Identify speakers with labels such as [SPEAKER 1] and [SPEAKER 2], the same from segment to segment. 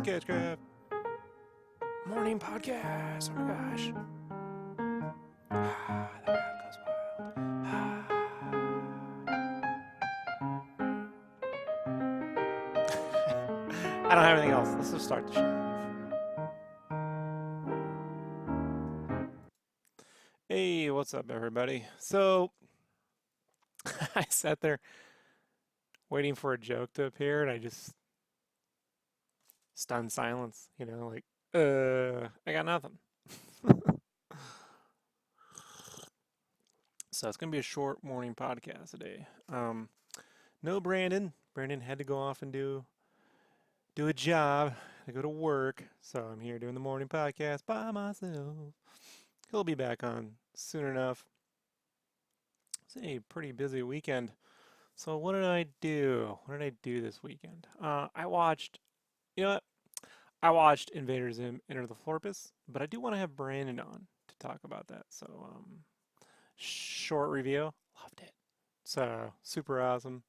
[SPEAKER 1] SketchCraft morning podcast. Oh my gosh. The world goes wild. I don't have anything else. Let's just start the show. Hey, what's up, everybody? So, I sat there waiting for a joke to appear, and I just stunned silence. Like, I got nothing. So it's gonna be a short morning podcast today. No Brandon. Brandon had to go off and do a job, to go to work. So I'm here doing the morning podcast by myself. He'll be back on soon enough. It's a pretty busy weekend. So what did I do? What did I do this weekend? I watched, you know what? I watched Invader Zim Enter the Florpus, but I do want to have Brandon on to talk about that. So, short review. Loved it. So, super awesome.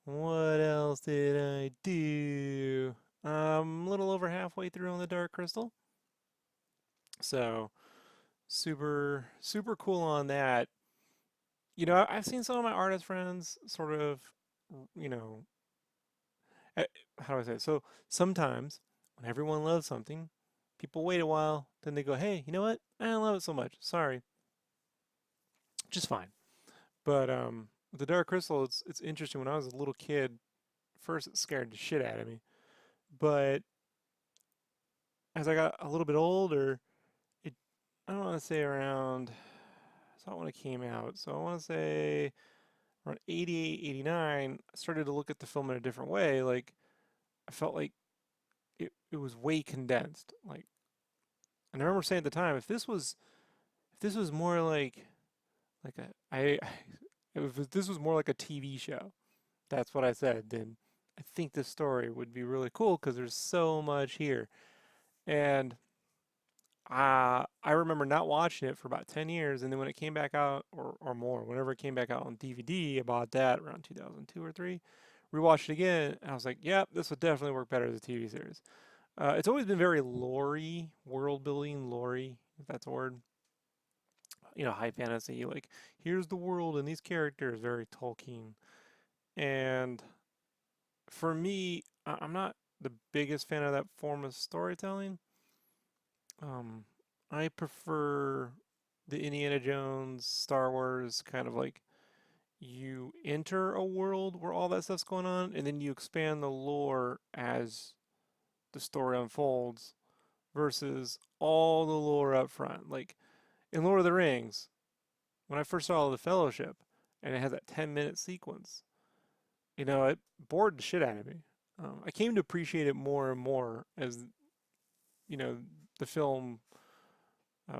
[SPEAKER 1] What else did I do? A little over halfway through on the Dark Crystal. So, super, super cool on that. I've seen some of my artist friends sort of, you know, how do I say it? So, sometimes when everyone loves something, people wait a while, then they go, hey, you know what? I don't love it so much. Sorry. Just fine. But with the Dark Crystal, it's interesting. When I was a little kid, first it scared the shit out of me. But as I got a little bit older, I don't want to say around, I saw it when it came out. So I want to say around 88, 89, I started to look at the film in a different way. Like, I felt like it was way condensed. Like, and I remember saying at the time, if this was more like a, I, if this was more like a TV show, that's what I said, then I think this story would be really cool because there's so much here. And I remember not watching it for about 10 years, and then when it came back out, or more, whenever it came back out on DVD, I bought that around 2002 or 3, rewatched it again, and I was like, yep, this would definitely work better as a TV series. It's always been very lore-y, world-building, lore-y, if that's a word. High fantasy, like, here's the world and these characters, very Tolkien. And for me, I'm not the biggest fan of that form of storytelling. Um, I prefer the Indiana Jones, Star Wars kind of like you enter a world where all that stuff's going on, and then you expand the lore as the story unfolds versus all the lore up front. Like in Lord of the Rings, when I first saw The Fellowship and it has that 10-minute sequence, it bored the shit out of me. I came to appreciate it more and more as, you know, the film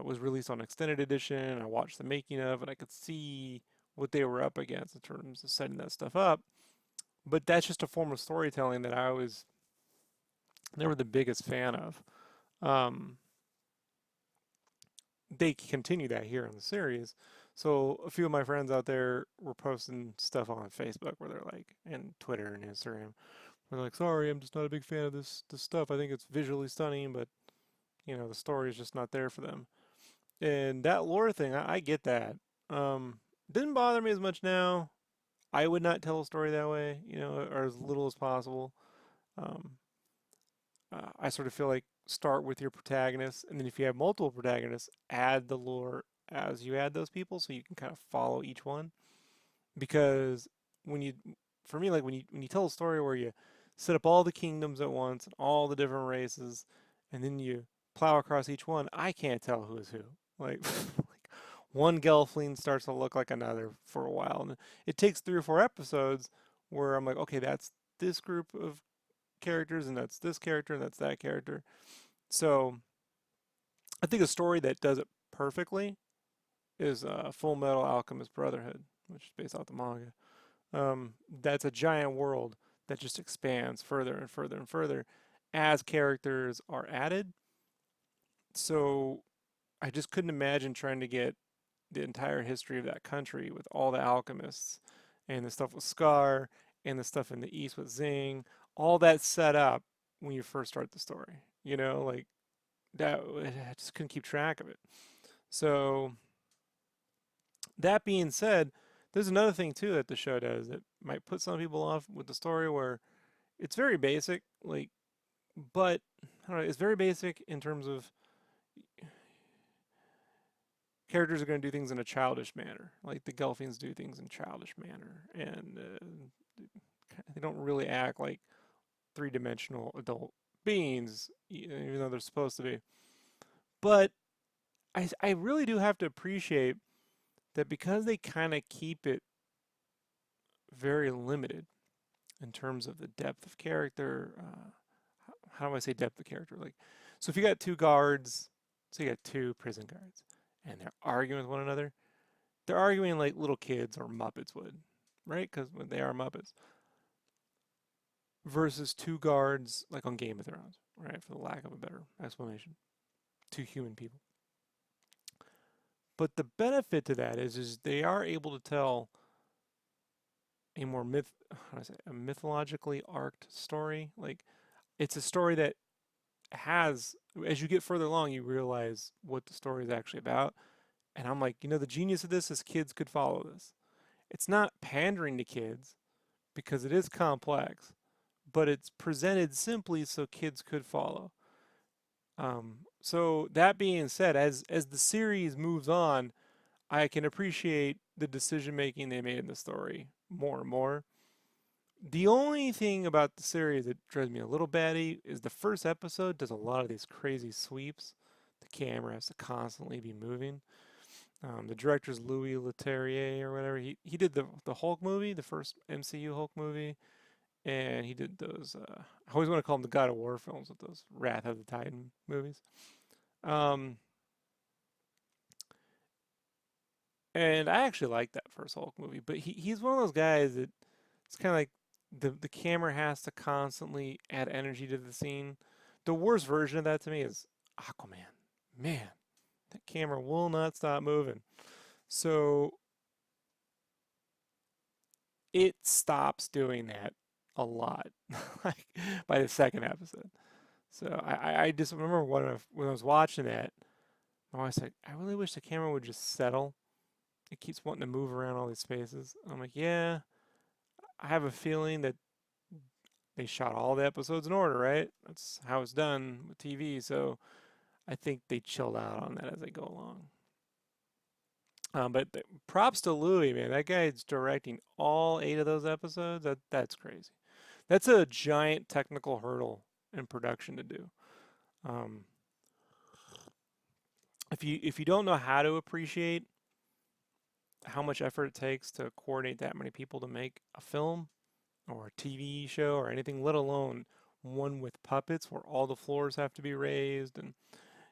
[SPEAKER 1] was released on extended edition. I watched the making of, and I could see what they were up against in terms of setting that stuff up. But that's just a form of storytelling that I was never the biggest fan of. Um, they continue that here in the series. So a few of my friends out there were posting stuff on Facebook where they're like, and Twitter and Instagram, where they're like, sorry, I'm just not a big fan of this stuff. I think it's visually stunning, but the story is just not there for them. And that lore thing, I get that. Didn't bother me as much now. I would not tell a story that way, or as little as possible. Um, I sort of feel like start with your protagonist, and then if you have multiple protagonists, add the lore as you add those people, so you can kind of follow each one. Because when you, for me, like when you tell a story where you set up all the kingdoms at once and all the different races, and then you plow across each one, I can't tell who is who. Like, like one Gelfling starts to look like another for a while, and it takes 3 or 4 episodes where I'm like, okay, that's this group of characters, and that's this character, and that's that character. So I think a story that does it perfectly is Full Metal Alchemist Brotherhood, which is based off the manga. That's a giant world that just expands further and further and further as characters are added. So I just couldn't imagine trying to get the entire history of that country with all the alchemists and the stuff with Scar and the stuff in the east with Zing, all that set up when you first start the story. You know, like that. I just couldn't keep track of it. So that being said, there's another thing too that the show does that might put some people off with the story, where it's very basic, like, but I don't know, it's very basic in terms of characters are going to do things in a childish manner. Like the Gelfings do things in a childish manner, and they don't really act like three-dimensional adult beings, even though they're supposed to be. But I really do have to appreciate that because they kind of keep it very limited in terms of the depth of character. How do I say depth of character? Like, so if you got two guards, so you got two prison guards, and they're arguing with one another, they're arguing like little kids or Muppets would, right? Because they are Muppets. Versus two guards like on Game of Thrones, right? For the lack of a better explanation, two human people. But the benefit to that is they are able to tell a more a mythologically arced story. Like it's a story that has, as you get further along, you realize what the story is actually about. And I'm like, the genius of this is kids could follow this. It's not pandering to kids because it is complex, but it's presented simply so kids could follow. So that being said, as the series moves on, I can appreciate the decision making they made in the story more and more. The only thing about the series that drives me a little batty is the first episode does a lot of these crazy sweeps. The camera has to constantly be moving. The director's Louis Leterrier or whatever. He did the Hulk movie, the first MCU Hulk movie, and he did those. I always want to call them the God of War films with those Wrath of the Titan movies. Um, and I actually like that first Hulk movie, but he's one of those guys that it's kind of like the camera has to constantly add energy to the scene. The worst version of that to me is Aquaman. Man, that camera will not stop moving. So it stops doing that a lot, like by the second episode. So I just remember when I was watching that, my wife's like, I really wish the camera would just settle. It keeps wanting to move around all these spaces. I'm like, yeah, I have a feeling that they shot all the episodes in order, right? That's how it's done with TV. So I think they chilled out on that as they go along. But props to Louis, man. That guy's directing all 8 of those episodes. That's crazy. That's a giant technical hurdle in production to do. Um, if you don't know how to appreciate how much effort it takes to coordinate that many people to make a film or a TV show or anything, let alone one with puppets where all the floors have to be raised and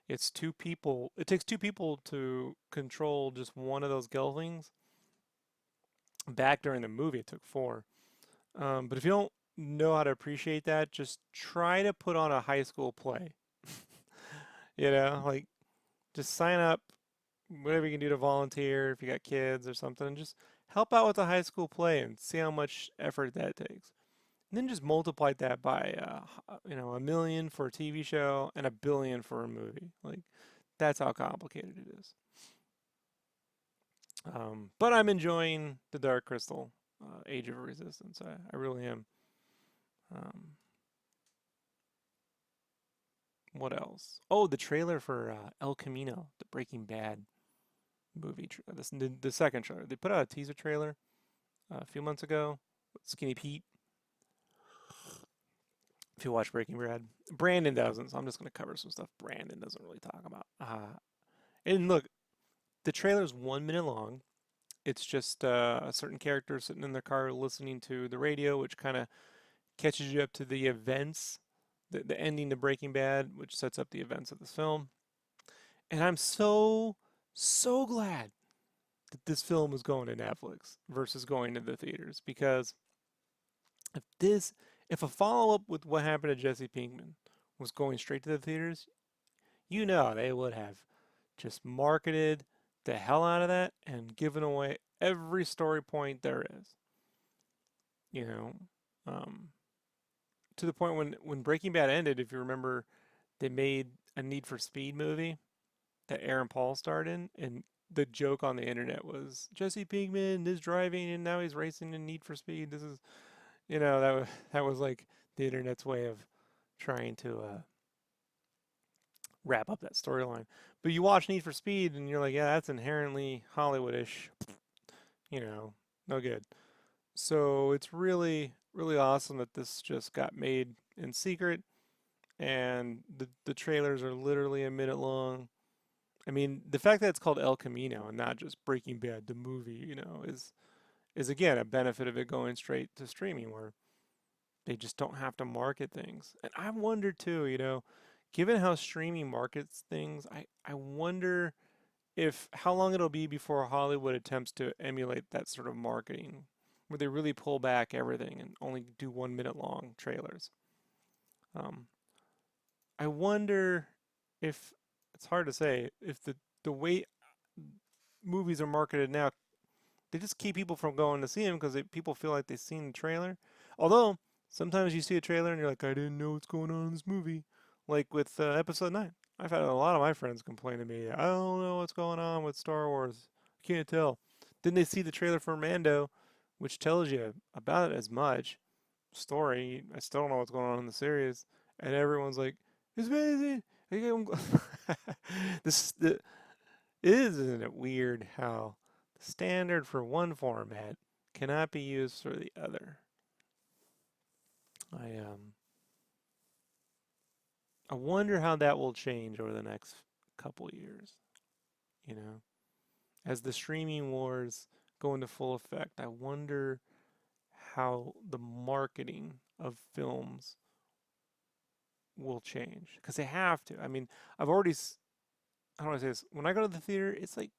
[SPEAKER 1] it's two people. It takes two people to control just one of those gelflings. Back during the movie, it took four. But if you don't know how to appreciate that, just try to put on a high school play. Like just sign up, whatever you can do to volunteer if you got kids or something, and just help out with a high school play and see how much effort that takes. And then just multiply that by, 1 million for a TV show and 1 billion for a movie. Like, that's how complicated it is. But I'm enjoying the Dark Crystal, Age of Resistance. I really am. Um, what else? Oh, the trailer for El Camino, the Breaking Bad movie. The second trailer. They put out a teaser trailer a few months ago with Skinny Pete. If you watch Breaking Bad, Brandon doesn't, so I'm just going to cover some stuff Brandon doesn't really talk about. And look, the trailer's 1 minute long. It's just a certain character sitting in their car listening to the radio, which kind of catches you up to the events, the ending to Breaking Bad, which sets up the events of this film. And I'm so, so glad that this film is going to Netflix versus going to the theaters, because if a follow-up with what happened to Jesse Pinkman was going straight to the theaters, they would have just marketed the hell out of that and given away every story point there is. You know, um, to the point when Breaking Bad ended, if you remember, they made a Need for Speed movie that Aaron Paul starred in, and the joke on the internet was Jesse Pinkman is driving and now he's racing in Need for Speed. This is, that was like the internet's way of trying to wrap up that storyline. But you watch Need for Speed and you're like, yeah, that's inherently Hollywoodish, you know, no good. So it's really, really awesome that this just got made in secret, and the trailers are literally a minute long. I mean, the fact that it's called El Camino and not just Breaking Bad the movie, is again a benefit of it going straight to streaming, where they just don't have to market things. And I wonder too, given how streaming markets things, I wonder if how long it'll be before Hollywood attempts to emulate that sort of marketing, where they really pull back everything and only do 1 minute long trailers. Um, I wonder if it's hard to say if the way movies are marketed now, they just keep people from going to see them because people feel like they've seen the trailer. Although sometimes you see a trailer and you're like, I didn't know what's going on in this movie. Like with Episode 9, I've had a lot of my friends complain to me, I don't know what's going on with Star Wars. I can't tell. Then they see the trailer for Mando, which tells you about it as much story. I still don't know what's going on in the series, and everyone's like, "It's amazing." This isn't it weird how the standard for one format cannot be used for the other. I um I wonder how that will change over the next couple years. You know, as the streaming wars go into full effect, I wonder how the marketing of films will change because they have to. I mean, I've already, how do I say this? When I go to the theater, it's like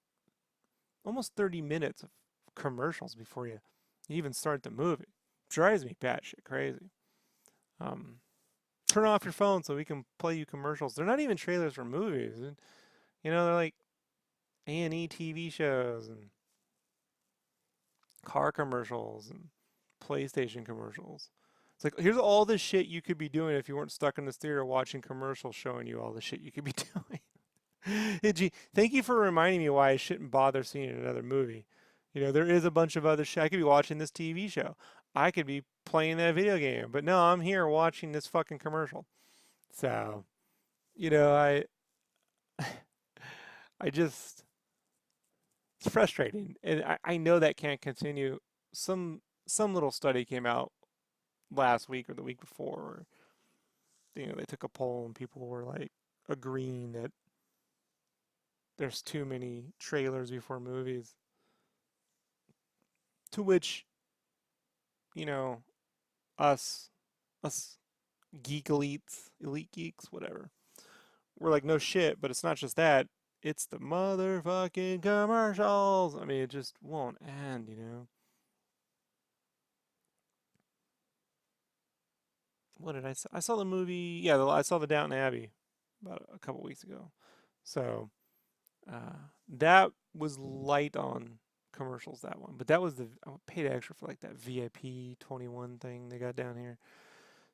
[SPEAKER 1] almost 30 minutes of commercials before you even start the movie. It drives me batshit crazy. Um, Turn off your phone so we can play you commercials. They're not even trailers for movies. They're like A&E TV shows and car commercials and PlayStation commercials. It's like, here's all the shit you could be doing if you weren't stuck in this theater watching commercials showing you all the shit you could be doing. Hey, gee, thank you for reminding me why I shouldn't bother seeing another movie. There is a bunch of other shit. I could be watching this TV show. I could be playing that video game. But no, I'm here watching this fucking commercial. So, I I just it's frustrating. And I know that can't continue. Some little study came out last week or the week before, where, they took a poll and people were like agreeing that there's too many trailers before movies. To which, you know, us us geek elites, elite geeks, whatever. We're like, no shit, but it's not just that. It's the motherfucking commercials. I mean, it just won't end. What did I saw? I saw the movie. Yeah, I saw the Downton Abbey about a couple weeks ago. So that was light on commercials, that one. But that was I paid extra for like that VIP 21 thing they got down here.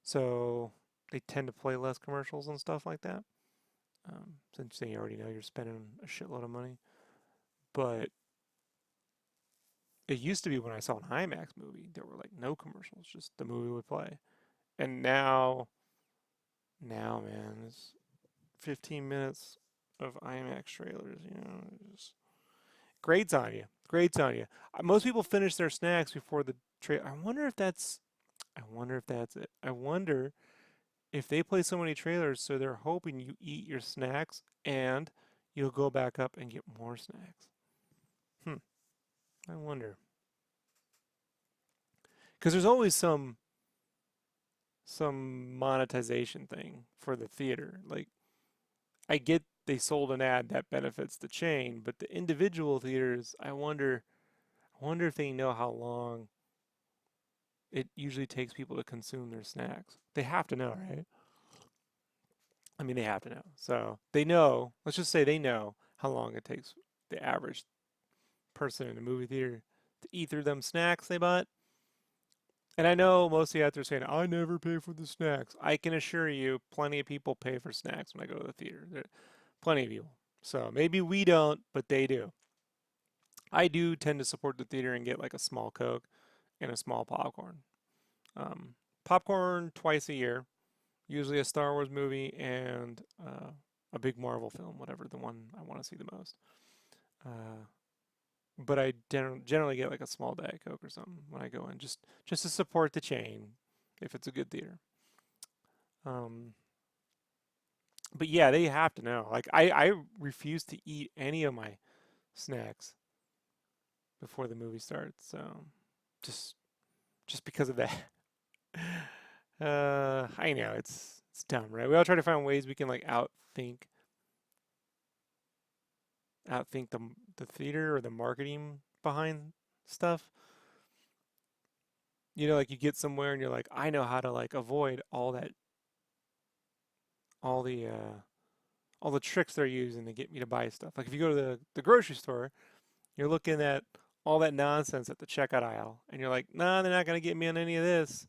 [SPEAKER 1] So they tend to play less commercials and stuff like that. Since they already know you're spending a shitload of money. But it used to be when I saw an IMAX movie, there were like no commercials, just the movie would play. And now, man, it's 15 minutes of IMAX trailers, just grades on you. Grades on you. Most people finish their snacks before the trailer. I wonder if that's it. I wonder if they play so many trailers, so they're hoping you eat your snacks and you'll go back up and get more snacks. Hmm. I wonder. Because there's always some monetization thing for the theater. Like, I get they sold an ad that benefits the chain, but the individual theaters, I wonder if they know how long it usually takes people to consume their snacks. They have to know, right? I mean, they have to know. So they know, let's just say they know how long it takes the average person in a movie theater to eat through them snacks they bought. And I know most of you out there saying, I never pay for the snacks. I can assure you, plenty of people pay for snacks when I go to the theater. Plenty of people. So maybe we don't, but they do. I do tend to support the theater and get like a small Coke and a small popcorn. Um, Popcorn twice a year, usually a Star Wars movie and a big Marvel film, whatever the one I want to see the most. Uh, but I generally get like a small Diet Coke or something when I go in, just to support the chain if it's a good theater. Um, but yeah, they have to know. Like I refuse to eat any of my snacks before the movie starts. So just just because of that. I know it's dumb, right? We all try to find ways we can like outthink the theater or the marketing behind stuff. You know, like you get somewhere and you're like, I know how to like avoid all the uh all the tricks they're using to get me to buy stuff. Like if you go to the grocery store, you're looking at all that nonsense at the checkout aisle and you're like, nah, they're not gonna get me on any of this.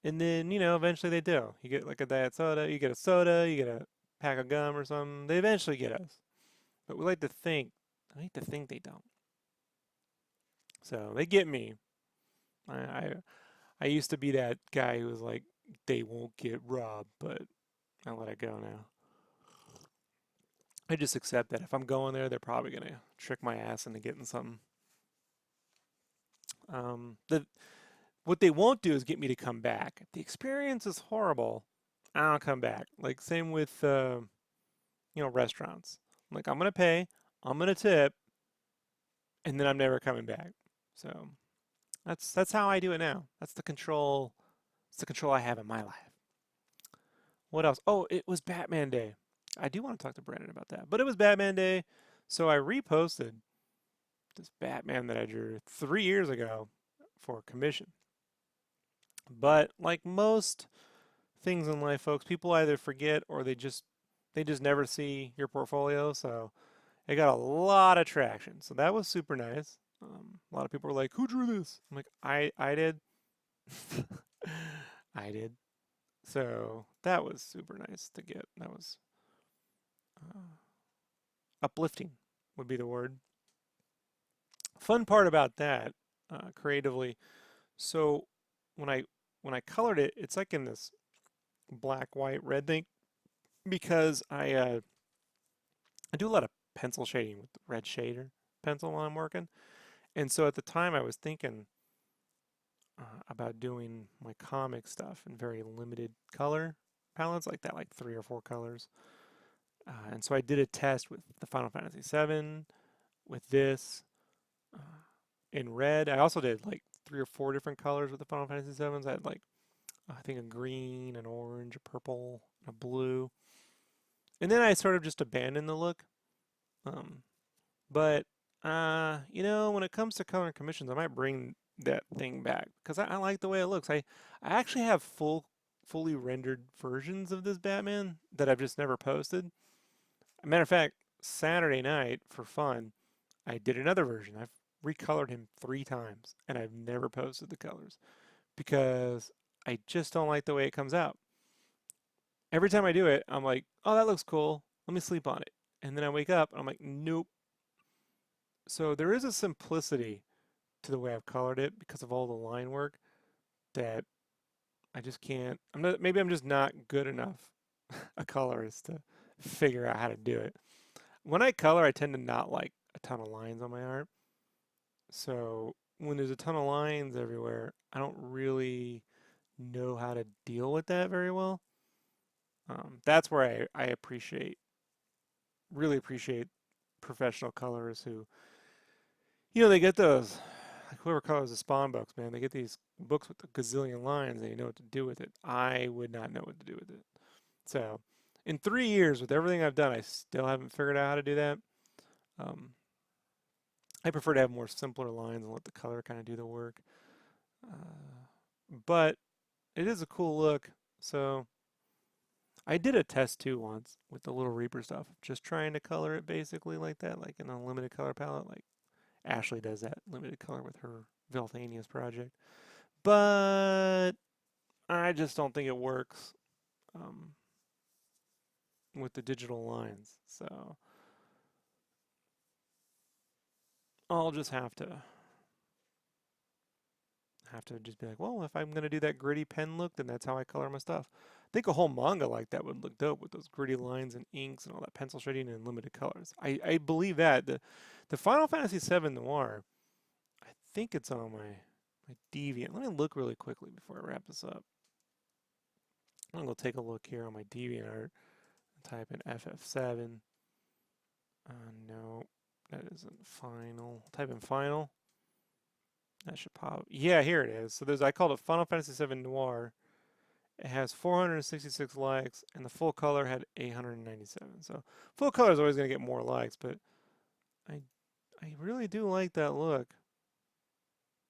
[SPEAKER 1] And then, eventually they do. You get like a diet soda, you get a soda, you get a pack of gum or something. They eventually get us. But I like to think they don't. So they get me. I, I I used to be that guy who was like, they won't get robbed, but I let it go now. I just accept that if I'm going there, they're probably gonna trick my ass into getting something. The What they won't do is get me to come back. If the experience is horrible, I don't come back. Like same with restaurants. Like I'm gonna pay, I'm gonna tip, and then I'm never coming back. So that's how I do it now. That's the control. It's the control I have in my life. What else? Oh, it was Batman Day. I do want to talk to Brandon about that. But it was Batman Day, so I reposted this Batman that I drew 3 years ago for commission. But like most things in life, folks, people either forget or they just never see your portfolio. So it got a lot of traction. So that was super nice. A lot of people were like, "Who drew this?" I'm like, "I did, I did." So that was super nice to get. That was uh, uplifting, would be the word. Fun part about that, creatively. So when I when I colored it, it's like in this black, white, red thing because I do a lot of pencil shading with the red shader pencil while I'm working. And so at the time I was thinking about doing my comic stuff in very limited color palettes like that, like 3 or 4 colors. And so I did a test with the Final Fantasy VII, with this uh, in red. I also did like 3 or 4 different colors with the Final Fantasy VIIs. I had like I think a green, an orange, a purple, a blue, and then I sort of just abandoned the look. Um, but when it comes to color commissions, I might bring that thing back because I like the way it looks. I actually have fully rendered versions of this Batman that I've just never posted. Matter of fact, Saturday night for fun, I did another version. I've recolored him 3 times and I've never posted the colors because I just don't like the way it comes out. Every time I do it, I'm like, oh, that looks cool. Let me sleep on it. And then I wake up and I'm like, nope. So there is a simplicity to the way I've colored it because of all the line work that I just can't. Maybe I'm just not good enough a colorist to figure out how to do it. When I color, I tend to not like a ton of lines on my art. So when there's a ton of lines everywhere, I don't really know how to deal with that very well. That's where I really appreciate professional colorists who, they get those, like whoever colors the Spawn books, man, they get these books with a gazillion lines and they know what to do with it. I would not know what to do with it. So in 3 years, with everything I've done, I still haven't figured out how to do that. Um, I prefer to have more simpler lines and let the color kind of do the work. But it is a cool look. So I did a test too once with the little Reaper stuff, just trying to color it basically like that, like in a limited color palette, like Ashley does that limited color with her Velthanius project. but I just don't think it works um, with the digital lines. So I'll just have to just be like, well, if I'm gonna do that gritty pen look, then that's how I color my stuff. I think a whole manga like that would look dope with those gritty lines and inks and all that pencil shading and limited colors. I believe that the Final Fantasy VII Noir, I think it's on my Deviant. Let me look really quickly before I wrap this up. I'm gonna go take a look here on my DeviantArt and type in FF7. No, that isn't final. Type in final. That should pop. Yeah, here it is. So I called it Final Fantasy VII Noir. It has 466 likes, and the full color had 897. So full color is always going to get more likes, but I I really do like that look.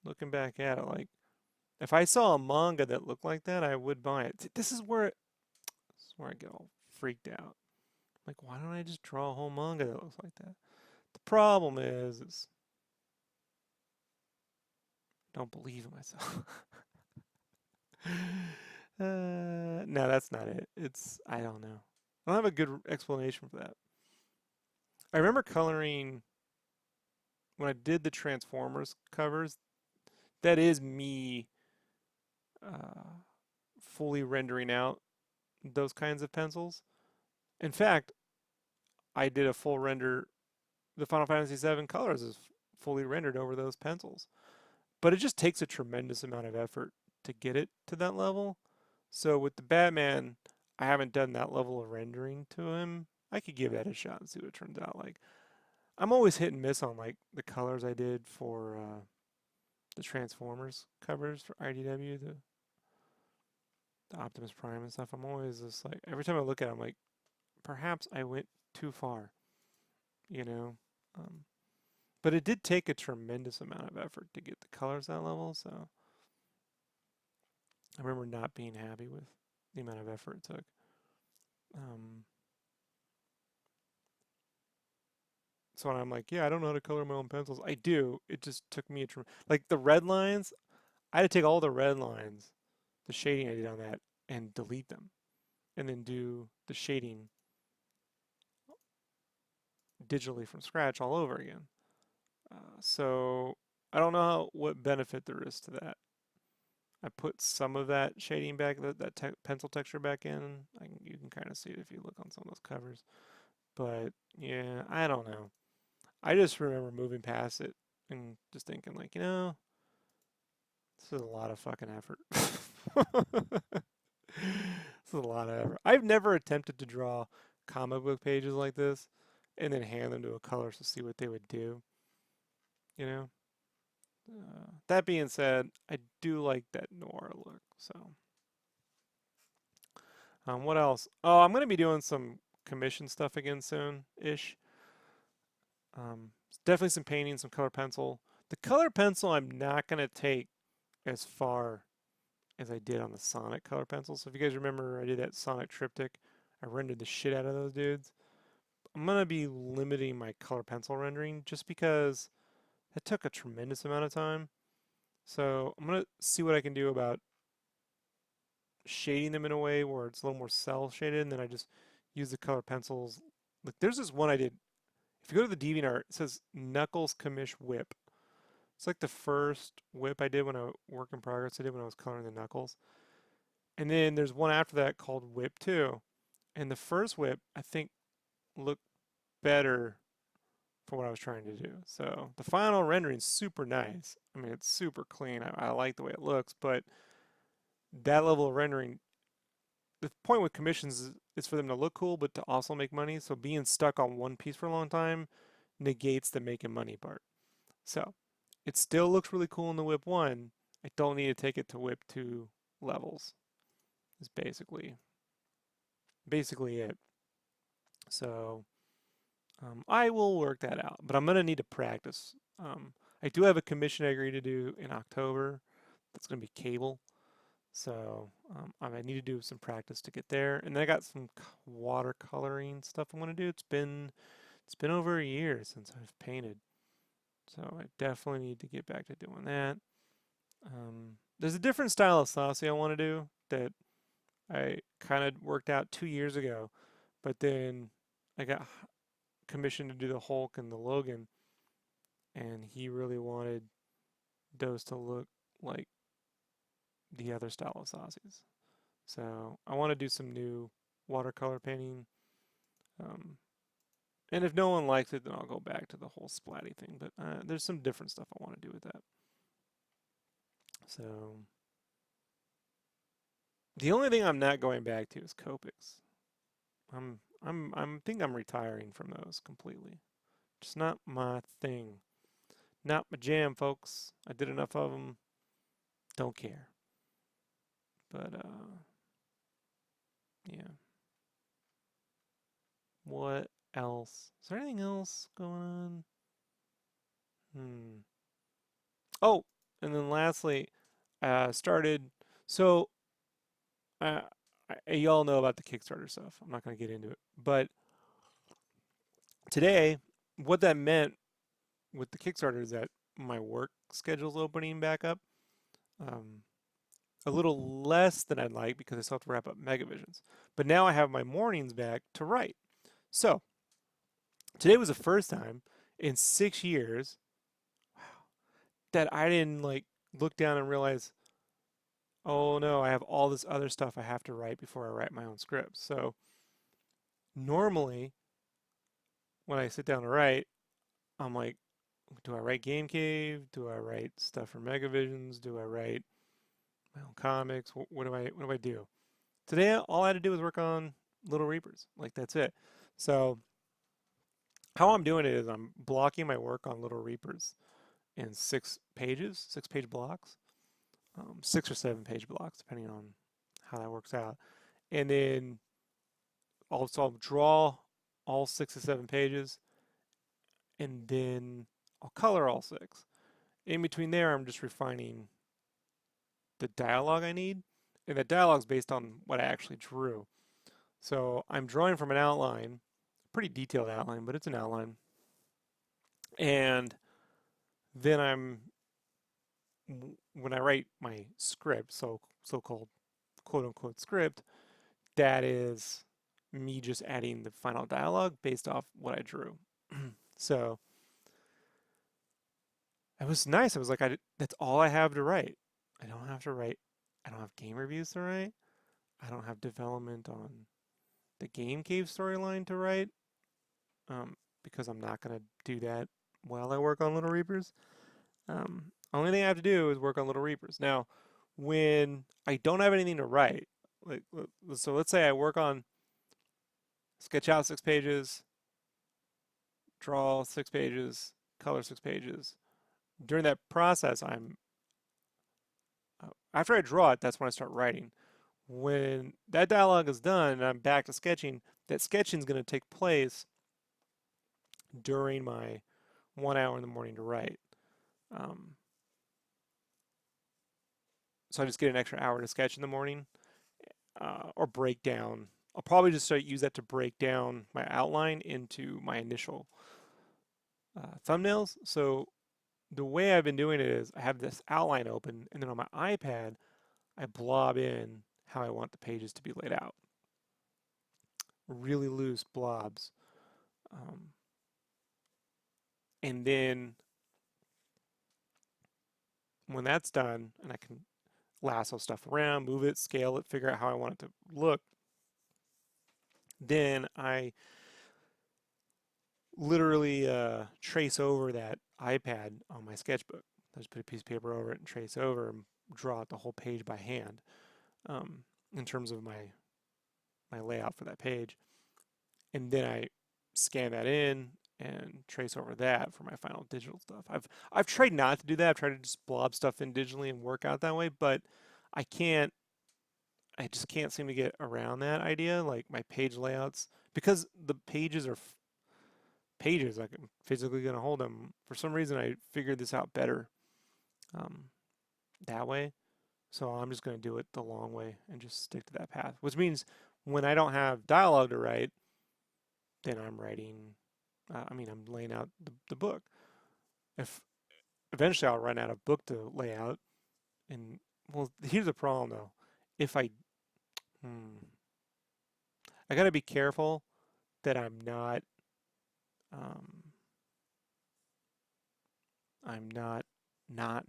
[SPEAKER 1] Looking back at it, like if I saw a manga that looked like that, I would buy it. This is where I get all freaked out. Like, why don't I just draw a whole manga that looks like that? The problem is I don't believe in myself. No, that's not it. I don't know. I don't have a good explanation for that. I remember coloring when I did the Transformers covers. That is me uh, fully rendering out those kinds of pencils. In fact, I did a full render. The Final Fantasy VII colors is fully rendered over those pencils. But it just takes a tremendous amount of effort to get it to that level. So with the Batman, I haven't done that level of rendering to him. I could give that a shot and see what it turns out like. I'm always hit and miss on like the colors I did for the Transformers covers for IDW, the Optimus Prime and stuff. I'm always just like every time I look at it, I'm like, perhaps I went too far, you know. Um, but it did take a tremendous amount of effort to get the colors that level. So I remember not being happy with the amount of effort it took. Um, so when I'm like, yeah, I don't know how to color my own pencils. I do. It just took me like the red lines. I had to take all the red lines, the shading I did on that, and delete them, and then do the shading digitally from scratch all over again. So I don't know what benefit there is to that. I put some of that shading back, that pencil texture back in. You can kind of see it if you look on some of those covers. But yeah, I don't know. I just remember moving past it and just thinking like, this is a lot of fucking effort. This is a lot of effort. I've never attempted to draw comic book pages like this and then hand them to a colorist to see what they would do. You know. That being said, I do like that noir look. So, what else? Oh, I'm gonna be doing some commission stuff again soon-ish. Definitely some painting, some color pencil. The color pencil I'm not gonna take as far as I did on the Sonic color pencil. So if you guys remember, I did that Sonic triptych. I rendered the shit out of those dudes. I'm gonna be limiting my color pencil rendering just because it took a tremendous amount of time. So I'm gonna see what I can do about shading them in a way where it's a little more cell shaded, and then I just use the color pencils. Like there's this one I did. If you go to the DeviantArt, it says Knuckles Commish Whip. It's like the first whip I did when I work in progress I did when I was coloring the Knuckles. And then there's one after that called Whip 2. And the first whip I think looked better for what I was trying to do. So the final rendering is super nice. I mean, it's super clean. I like the way it looks, but that level of rendering, the point with commissions is for them to look cool, but to also make money. So being stuck on one piece for a long time negates the making money part. So it still looks really cool in the Whip 1. I don't need to take it to Whip 2 levels. Is basically it. So I will work that out, but I'm gonna need to practice. I do have a commission I agreed to do in October. That's gonna be cable. So I need to do some practice to get there, and then I got some watercoloring stuff I'm gonna do. It's been over a year since I've painted, so I definitely need to get back to doing that. there's a different style of saucy I want to do that I kind of worked out 2 years ago, but then I got commissioned to do the Hulk and the Logan, and he really wanted those to look like the other style of saucies. So I want to do some new watercolor painting. Um, and if no one likes it, then I'll go back to the whole splatty thing. But there's some different stuff I want to do with that. So the only thing I'm not going back to is Copics. I'm retiring from those completely. Just not my thing. Not my jam, folks. I did enough of them. Don't care. But yeah. What else? Is there anything else going on? Oh, and then lastly, started. So, uh, y'all know about the Kickstarter stuff. I'm not going to get into it. But today, what that meant with the Kickstarter is that my work schedule's opening back up. Um, a little less than I'd like because I still have to wrap up Megavisions. But now I have my mornings back to write. So, today was the first time in 6 years that I didn't like look down and realize, oh no, I have all this other stuff I have to write before I write my own scripts. So normally when I sit down to write, I'm like, do I write Game Cave? Do I write stuff for Megavisions? Do I write my own comics? What do I do? Today all I had to do was work on Little Reapers. Like that's it. So how I'm doing it is I'm blocking my work on Little Reapers in 6 pages, 6 page blocks, 6 or 7 page blocks, depending on how that works out. And then also I'll draw all 6 or 7 pages, and then I'll color all 6. In between there, I'm just refining the dialogue I need, and that dialogue is based on what I actually drew. So I'm drawing from an outline, pretty detailed outline, but it's an outline. And then when I write my script, so-called quote unquote script, that is me just adding the final dialogue based off what I drew. So it was nice. I was like, that's all I have to write. I don't have to write. I don't have game reviews to write. I don't have development on the Game Cave storyline to write, because I'm not gonna do that while I work on Little Reapers. Only thing I have to do is work on Little Reapers. Now, when I don't have anything to write, like so, let's say I work on sketch out 6 pages, draw 6 pages, color 6 pages. During that process, after I draw it, that's when I start writing. When that dialogue is done and I'm back to sketching, that sketching is going to take place during my 1 hour in the morning to write. So I just get an extra hour to sketch in the morning, or break down. I'll probably just use that to break down my outline into my initial thumbnails. So the way I've been doing it is I have this outline open, and then on my iPad, I blob in how I want the pages to be laid out. Really loose blobs. And then when that's done, and I can lasso stuff around, move it, scale it, figure out how I want it to look, then I literally trace over that iPad on my sketchbook. I just put a piece of paper over it and trace over and draw out the whole page by hand, in terms of my layout for that page. And then I scan that in and trace over that for my final digital stuff. I've tried not to do that. I've tried to just blob stuff in digitally and work out that way, but I just can't seem to get around that idea, like my page layouts, because the pages are pages. Like I'm physically going to hold them. For some reason, I figured this out better that way. So I'm just going to do it the long way and just stick to that path, which means when I don't have dialogue to write, then I'm writing, I'm laying out the book. If eventually I'll run out of book to lay out, and well, here's the problem though. If I, hmm, I gotta be careful that um, I'm not,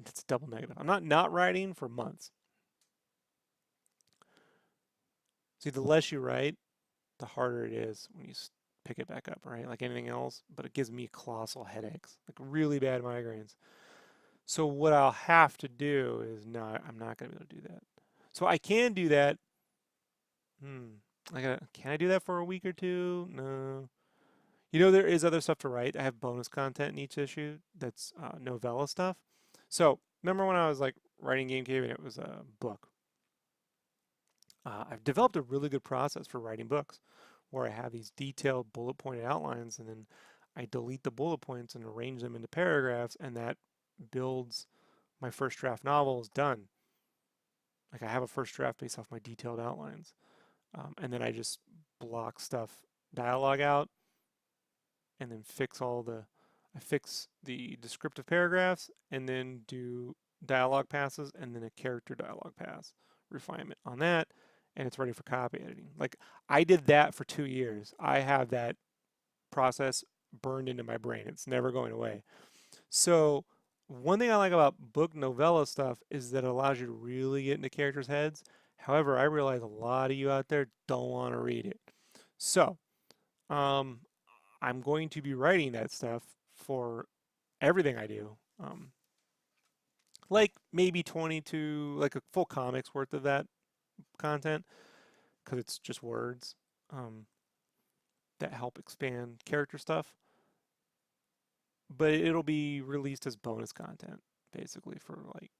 [SPEAKER 1] it's double negative. I'm not writing for months. See, the less you write, the harder it is when you pick it back up, right? Like anything else, but it gives me colossal headaches, like really bad migraines. So what I'll have to do is I'm not going to be able to do that. So I can do that. Hmm. Can I do that for a week or two? No. You know, there is other stuff to write. I have bonus content in each issue that's novella stuff. So remember when I was like writing Game Cave and it was a book? I've developed a really good process for writing books where I have these detailed bullet pointed outlines and then I delete the bullet points and arrange them into paragraphs, and that builds my first draft novel is done. Like I have a first draft based off my detailed outlines. And then I just block stuff, dialogue out, and then I fix the descriptive paragraphs and then do dialogue passes and then a character dialogue pass refinement on that, and it's ready for copy editing. Like I did that for 2 years. I have that process burned into my brain. It's never going away. So one thing I like about book novella stuff is that it allows you to really get into characters' heads. However, I realize a lot of you out there don't want to read it. So, um, I'm going to be writing that stuff for everything I do. Like maybe 20 to like a full comic's worth of that content because it's just words um, that help expand character stuff. But it'll be released as bonus content basically for like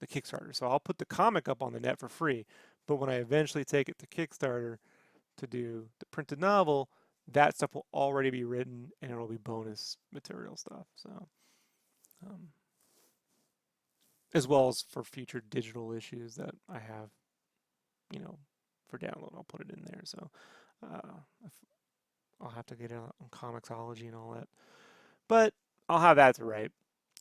[SPEAKER 1] the Kickstarter. So I'll put the comic up on the net for free, but when I eventually take it to Kickstarter to do the printed novel, that stuff will already be written and it'll be bonus material stuff. So, um, as well as for future digital issues that I have, you know, for download, I'll put it in there. So, if, I'll have to get it on Comixology and all that, but I'll have that to write.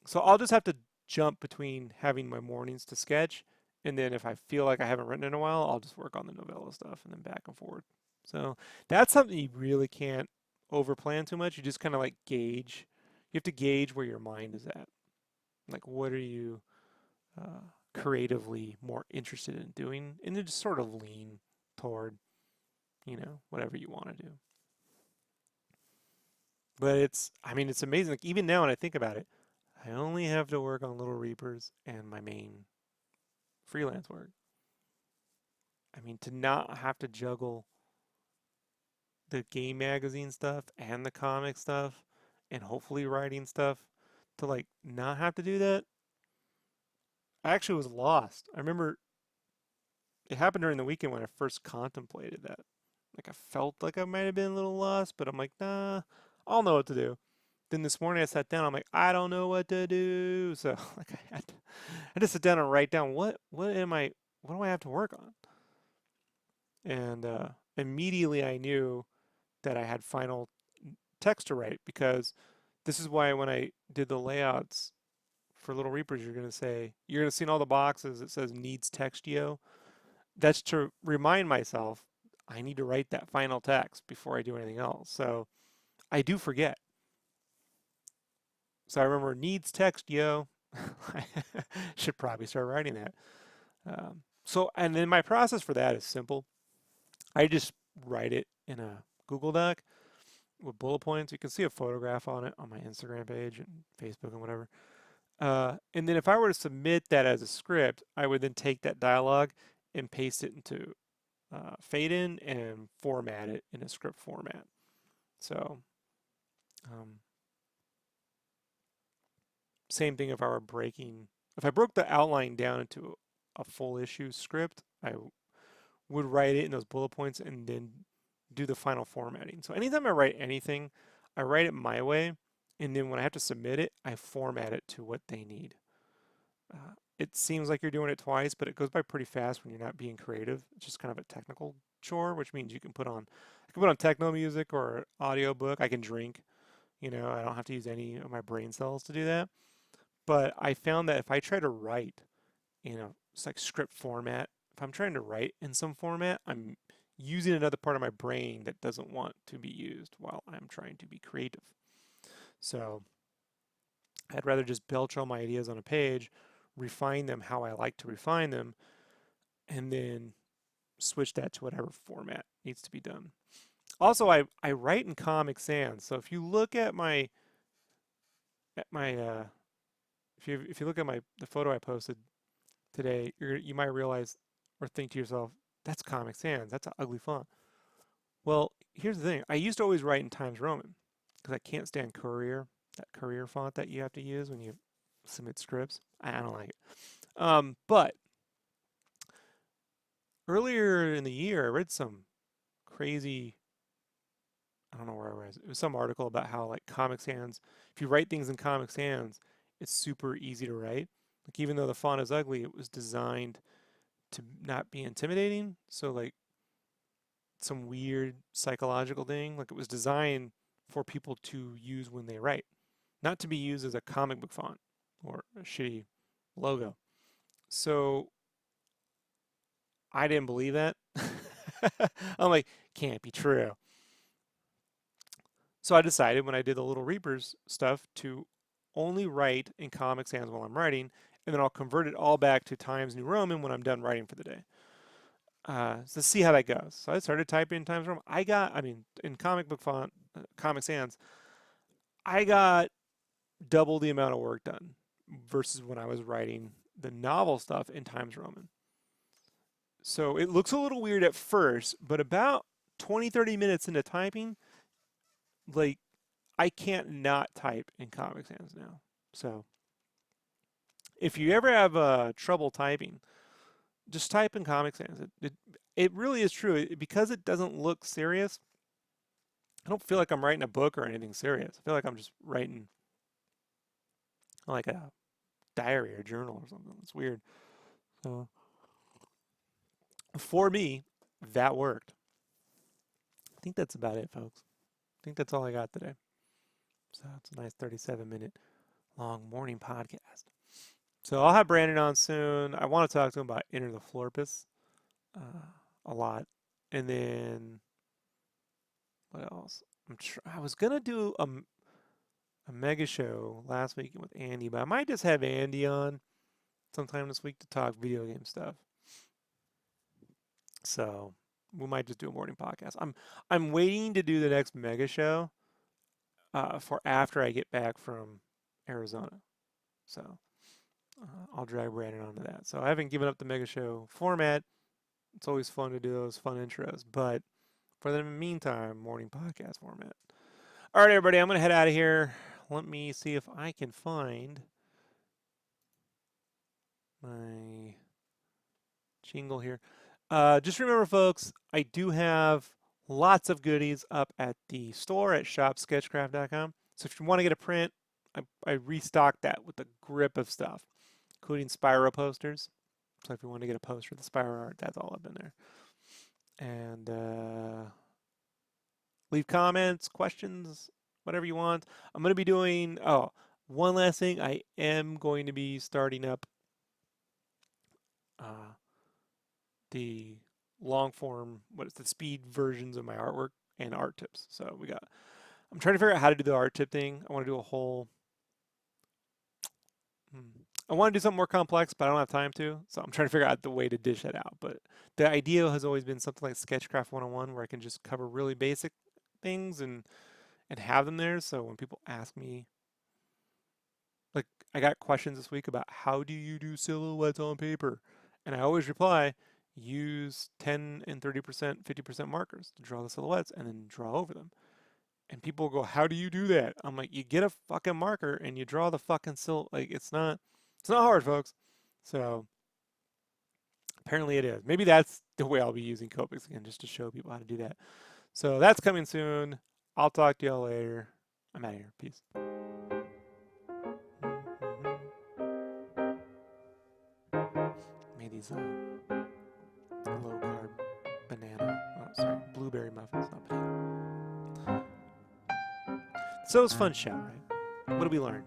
[SPEAKER 1] So I'll just have to jump between having my mornings to sketch, and then if I feel like I haven't written in a while, I'll just work on the novella stuff and then back and forth. So that's something you really can't overplan too much. You just kind of like gauge. You have to gauge where your mind is at. Like, what are you creatively more interested in doing? And then just sort of lean toward, whatever you want to do. But I mean, it's amazing. Like, even now when I think about it, I only have to work on Little Reapers and my main freelance work. I mean, to not have to juggle the game magazine stuff and the comic stuff and hopefully writing stuff, to like not have to do that, I actually was lost. I remember it happened during the weekend when I first contemplated that. Like I felt like I might have been a little lost, but I'm like, nah, I'll know what to do. Then this morning I sat down, I'm like, I don't know what to do. So like I just sit down and write down what do I have to work on? And immediately I knew that I had final text to write, because this is why when I did the layouts for Little Reapers, you're gonna see in all the boxes it says needs text yo. That's to remind myself I need to write that final text before I do anything else. So I do forget. So I remember needs text yo. I should probably start writing that. And then my process for that is simple. I just write it in a Google Doc with bullet points. You can see a photograph on it on my Instagram page and Facebook and whatever. And then if I were to submit that as a script, I would then take that dialogue and paste it into fade in and format it in a script format. So same thing if I broke the outline down into a full issue script, I would write it in those bullet points and then do the final formatting. So anytime I write anything, I write it my way, and then when I have to submit it, I format it to what they need. It seems like you're doing it twice, but it goes by pretty fast when you're not being creative. It's just kind of a technical chore, which means I can put on techno music or audio book. I can drink, I don't have to use any of my brain cells to do that. But I found that if I try to write it's like script format. If I'm trying to write in some format, I'm using another part of my brain that doesn't want to be used while I'm trying to be creative. So I'd rather just belch all my ideas on a page, refine them how I like to refine them, and then switch that to whatever format needs to be done. Also, I write in Comic Sans. So if you look at my if you look at the photo I posted today, you might realize or think to yourself, that's Comic Sans. That's an ugly font. Well, here's the thing. I used to always write in Times Roman because I can't stand Courier, that Courier font that you have to use when you submit scripts. I don't like it. But earlier in the year, I read some crazy, I don't know where I read it. It was some article about how like Comic Sans, if you write things in Comic Sans, it's super easy to write. Like even though the font is ugly, it was designed to not be intimidating. So like some weird psychological thing, like it was designed for people to use when they write, not to be used as a comic book font or a shitty logo. So I didn't believe that. I'm like, can't be true. So I decided when I did the Little Reapers stuff to only write in Comic Sans while I'm writing, and then I'll convert it all back to Times New Roman when I'm done writing for the day. So see how that goes. So I started typing in Times Roman. In comic book font, Comic Sans, I got double the amount of work done versus when I was writing the novel stuff in Times Roman. So it looks a little weird at first, but about 20, 30 minutes into typing, like I can't not type in Comic Sans now. So if you ever have trouble typing, just type in Comic Sans. It really is true. Because it doesn't look serious, I don't feel like I'm writing a book or anything serious. I feel like I'm just writing like a diary or journal or something. It's weird. So for me, that worked. I think that's about it, folks. I think that's all I got today. So it's a nice 37-minute long morning podcast. So I'll have Brandon on soon. I want to talk to him about Enter the Florpus a lot. And then what else? I was gonna do a mega show last week with Andy, but I might just have Andy on sometime this week to talk video game stuff. So we might just do a morning podcast. I'm waiting to do the next mega show for after I get back from Arizona. So I'll drag Brandon onto that. So I haven't given up the mega show format. It's always fun to do those fun intros, but for the meantime, morning podcast format. All right, everybody, I'm going to head out of here. Let me see if I can find my jingle here. Just remember, folks, I do have lots of goodies up at the store at shopsketchcraft.com. So if you want to get a print, I restocked that with a grip of stuff, including Spyro posters. So if you want to get a poster of the Spyro art, that's all up in there. And leave comments, questions, whatever you want. I'm going to be doing, one last thing. I am going to be starting up the long form, the speed versions of my artwork and art tips. So I'm trying to figure out how to do the art tip thing. I want to do I want to do something more complex, but I don't have time to. So I'm trying to figure out the way to dish that out. But the idea has always been something like SketchCraft 101 where I can just cover really basic things and have them there. So when people ask me, like I got questions this week about how do you do silhouettes on paper? And I always reply, use 10 and 30%, 50% markers to draw the silhouettes and then draw over them. And people go, how do you do that? I'm like, you get a fucking marker and you draw the fucking silhouette. Like it's not hard, folks. So apparently it is. Maybe that's the way I'll be using Copics again, just to show people how to do that. So that's coming soon. I'll talk to y'all later. I'm out of here. Peace. Made these low carb blueberry muffins, not banana. So it was a fun show, right? What did we learn?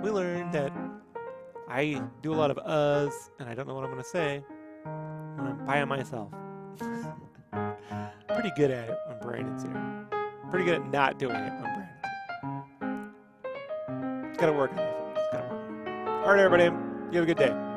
[SPEAKER 1] We learned that I do a lot of uhs, and I don't know what I'm going to say when I'm by myself. Pretty good at it when Brandon's here. Pretty good at not doing it when Brandon's here. It's got to work on me, folks. It's got to work. All right, everybody. You have a good day.